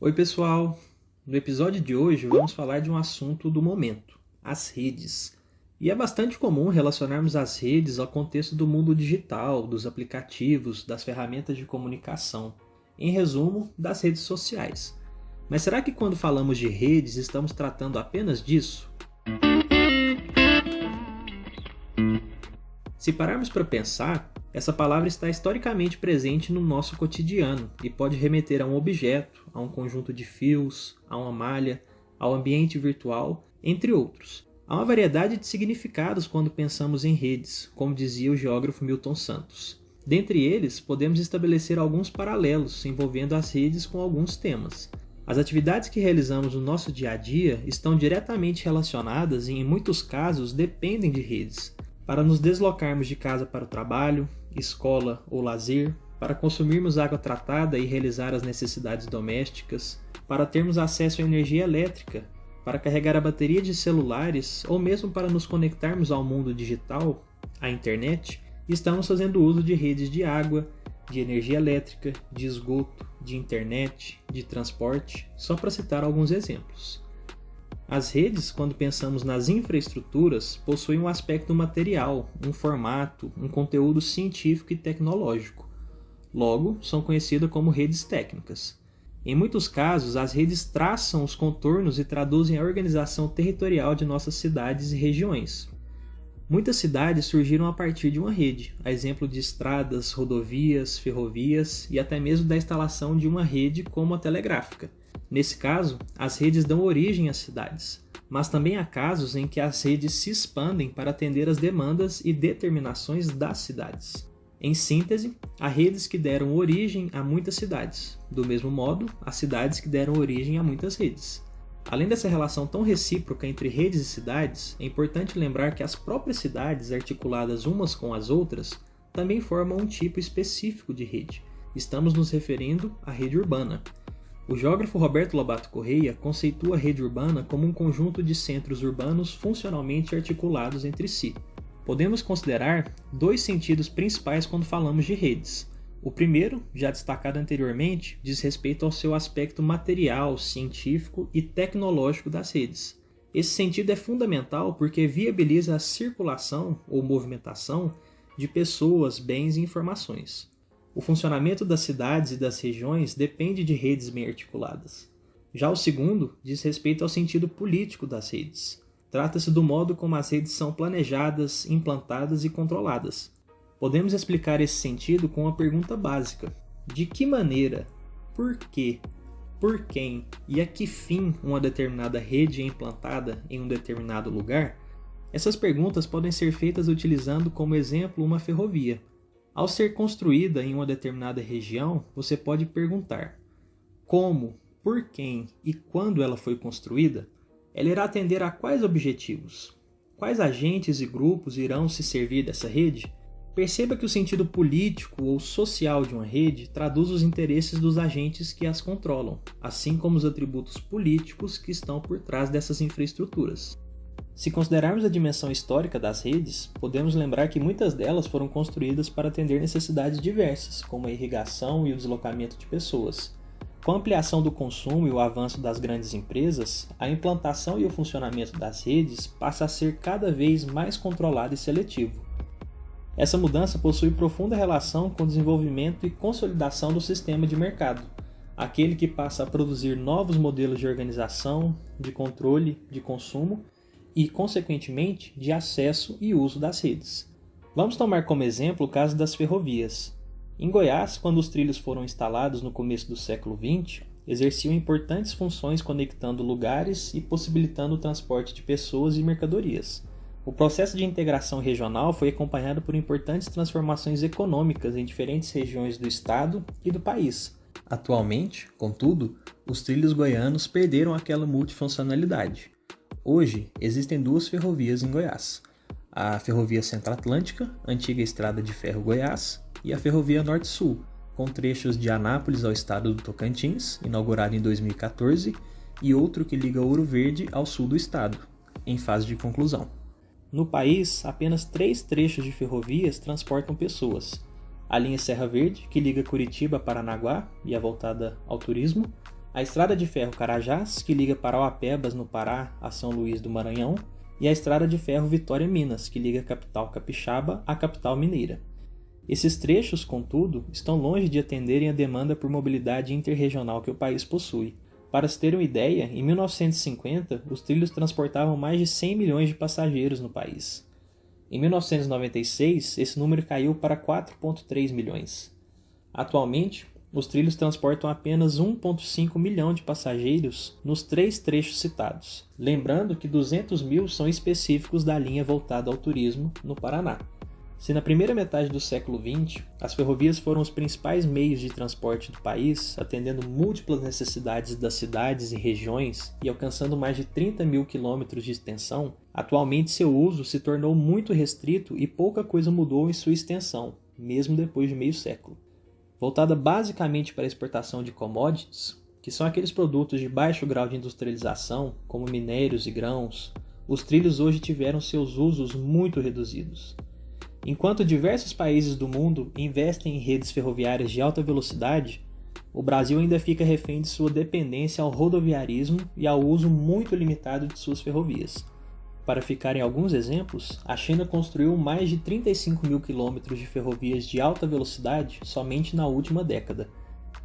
Oi, pessoal! No episódio de hoje vamos falar de um assunto do momento, as redes. E é bastante comum relacionarmos as redes ao contexto do mundo digital, dos aplicativos, das ferramentas de comunicação. Em resumo, das redes sociais. Mas será que quando falamos de redes estamos tratando apenas disso? Se pararmos para pensar, essa palavra está historicamente presente no nosso cotidiano e pode remeter a um objeto, a um conjunto de fios, a uma malha, ao ambiente virtual, entre outros. Há uma variedade de significados quando pensamos em redes, como dizia o geógrafo Milton Santos. Dentre eles, podemos estabelecer alguns paralelos envolvendo as redes com alguns temas. As atividades que realizamos no nosso dia a dia estão diretamente relacionadas e, em muitos casos, dependem de redes. Para nos deslocarmos de casa para o trabalho, escola ou lazer, para consumirmos água tratada e realizar as necessidades domésticas, para termos acesso à energia elétrica, para carregar a bateria de celulares ou mesmo para nos conectarmos ao mundo digital, à internet, estamos fazendo uso de redes de água, de energia elétrica, de esgoto, de internet, de transporte, só para citar alguns exemplos. As redes, quando pensamos nas infraestruturas, possuem um aspecto material, um formato, um conteúdo científico e tecnológico. Logo, são conhecidas como redes técnicas. Em muitos casos, as redes traçam os contornos e traduzem a organização territorial de nossas cidades e regiões. Muitas cidades surgiram a partir de uma rede, a exemplo de estradas, rodovias, ferrovias e até mesmo da instalação de uma rede como a telegráfica. Nesse caso, as redes dão origem às cidades, mas também há casos em que as redes se expandem para atender às demandas e determinações das cidades. Em síntese, há redes que deram origem a muitas cidades, do mesmo modo, há cidades que deram origem a muitas redes. Além dessa relação tão recíproca entre redes e cidades, é importante lembrar que as próprias cidades, articuladas umas com as outras, também formam um tipo específico de rede. Estamos nos referindo à rede urbana. O geógrafo Roberto Lobato Correia conceitua a rede urbana como um conjunto de centros urbanos funcionalmente articulados entre si. Podemos considerar dois sentidos principais quando falamos de redes. O primeiro, já destacado anteriormente, diz respeito ao seu aspecto material, científico e tecnológico das redes. Esse sentido é fundamental porque viabiliza a circulação ou movimentação de pessoas, bens e informações. O funcionamento das cidades e das regiões depende de redes bem articuladas. Já o segundo diz respeito ao sentido político das redes. Trata-se do modo como as redes são planejadas, implantadas e controladas. Podemos explicar esse sentido com uma pergunta básica: de que maneira, por quê, por quem e a que fim uma determinada rede é implantada em um determinado lugar? Essas perguntas podem ser feitas utilizando como exemplo uma ferrovia. Ao ser construída em uma determinada região, você pode perguntar: como, por quem e quando ela foi construída? Ela irá atender a quais objetivos? Quais agentes e grupos irão se servir dessa rede? Perceba que o sentido político ou social de uma rede traduz os interesses dos agentes que as controlam, assim como os atributos políticos que estão por trás dessas infraestruturas. Se considerarmos a dimensão histórica das redes, podemos lembrar que muitas delas foram construídas para atender necessidades diversas, como a irrigação e o deslocamento de pessoas. Com a ampliação do consumo e o avanço das grandes empresas, a implantação e o funcionamento das redes passa a ser cada vez mais controlado e seletivo. Essa mudança possui profunda relação com o desenvolvimento e consolidação do sistema de mercado, aquele que passa a produzir novos modelos de organização, de controle, de consumo e, consequentemente, de acesso e uso das redes. Vamos tomar como exemplo o caso das ferrovias. Em Goiás, quando os trilhos foram instalados no começo do século XX, exerciam importantes funções conectando lugares e possibilitando o transporte de pessoas e mercadorias. O processo de integração regional foi acompanhado por importantes transformações econômicas em diferentes regiões do estado e do país. Atualmente, contudo, os trilhos goianos perderam aquela multifuncionalidade. Hoje, existem duas ferrovias em Goiás: a Ferrovia Centro-Atlântica, antiga Estrada de Ferro Goiás, e a Ferrovia Norte-Sul, com trechos de Anápolis ao estado do Tocantins, inaugurado em 2014, e outro que liga Ouro Verde ao sul do estado, em fase de conclusão. No país, apenas 3 trechos de ferrovias transportam pessoas: a linha Serra Verde, que liga Curitiba a Paranaguá e é voltada ao turismo, a Estrada de Ferro Carajás, que liga Parauapebas, no Pará, a São Luís do Maranhão, e a Estrada de Ferro Vitória Minas, que liga a capital capixaba à capital mineira. Esses trechos, contudo, estão longe de atenderem a demanda por mobilidade interregional que o país possui. Para se ter uma ideia, em 1950, os trilhos transportavam mais de 100 milhões de passageiros no país. Em 1996, esse número caiu para 4,3 milhões. Atualmente, os trilhos transportam apenas 1,5 milhão de passageiros nos 3 trechos citados. Lembrando que 200 mil são específicos da linha voltada ao turismo no Paraná. Se na primeira metade do século XX, as ferrovias foram os principais meios de transporte do país, atendendo múltiplas necessidades das cidades e regiões e alcançando mais de 30 mil quilômetros de extensão, atualmente seu uso se tornou muito restrito e pouca coisa mudou em sua extensão, mesmo depois de meio século. Voltada basicamente para a exportação de commodities, que são aqueles produtos de baixo grau de industrialização, como minérios e grãos, os trilhos hoje tiveram seus usos muito reduzidos. Enquanto diversos países do mundo investem em redes ferroviárias de alta velocidade, o Brasil ainda fica refém de sua dependência ao rodoviarismo e ao uso muito limitado de suas ferrovias. Para ficarem alguns exemplos, a China construiu mais de 35 mil quilômetros de ferrovias de alta velocidade somente na última década.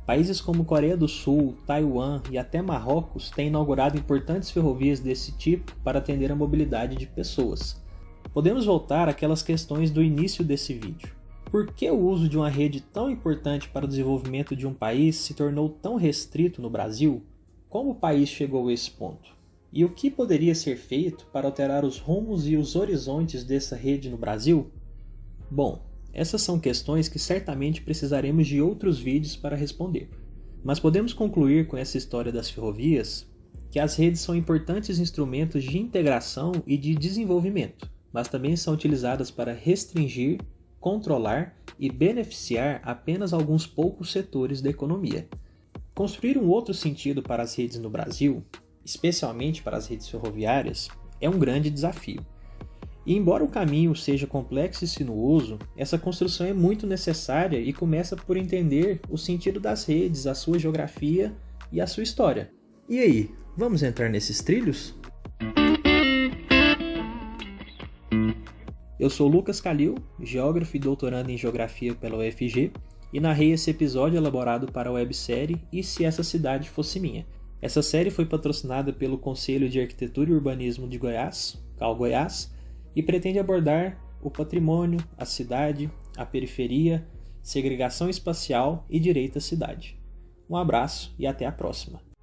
Países como Coreia do Sul, Taiwan e até Marrocos têm inaugurado importantes ferrovias desse tipo para atender a mobilidade de pessoas. Podemos voltar àquelas questões do início desse vídeo. Por que o uso de uma rede tão importante para o desenvolvimento de um país se tornou tão restrito no Brasil? Como o país chegou a esse ponto? E o que poderia ser feito para alterar os rumos e os horizontes dessa rede no Brasil? Bom, essas são questões que certamente precisaremos de outros vídeos para responder. Mas podemos concluir com essa história das ferrovias que as redes são importantes instrumentos de integração e de desenvolvimento, mas também são utilizadas para restringir, controlar e beneficiar apenas alguns poucos setores da economia. Construir um outro sentido para as redes no Brasil, especialmente para as redes ferroviárias, é um grande desafio. E embora o caminho seja complexo e sinuoso, essa construção é muito necessária e começa por entender o sentido das redes, a sua geografia e a sua história. E aí, vamos entrar nesses trilhos? Eu sou Lucas Calil, geógrafo e doutorando em Geografia pela UFG, e narrei esse episódio elaborado para a websérie E Se Essa Cidade Fosse Minha. Essa série foi patrocinada pelo Conselho de Arquitetura e Urbanismo de Goiás, CAL Goiás, e pretende abordar o patrimônio, a cidade, a periferia, segregação espacial e direito à cidade. Um abraço e até a próxima!